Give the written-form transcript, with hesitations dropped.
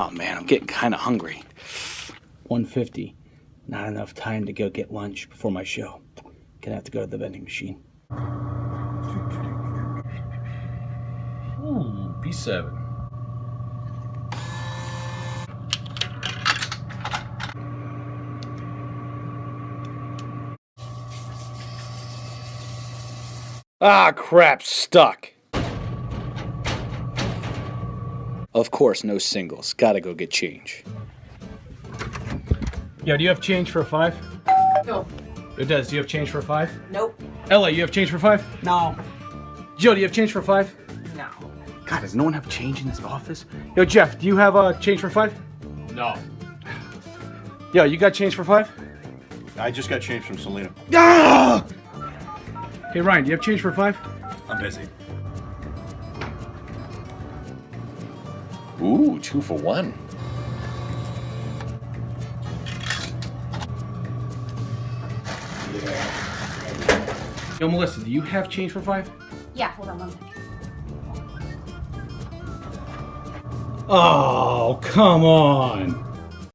Oh man, I'm getting kind of hungry. 1:50. Not enough time to go get lunch before my show. Gonna have to go to the vending machine. Ooh, B7. Ah, crap, stuck. Of course, no singles. Gotta go get change. Yo, do you have change for a 5? No. It does. Do you have change for a 5? Nope. Ella, you have change for 5? No. Joe, do you have change for 5? No. God, does no one have change in this office? Yo, Jeff, do you have change for 5? No. Yo, you got change for 5? I just got changed from Selena. Ah! Hey, Ryan, do you have change for 5? I'm busy. Ooh, 2 for 1. Yo, Melissa, do you have change for 5? Yeah, hold on one second. Oh, come on.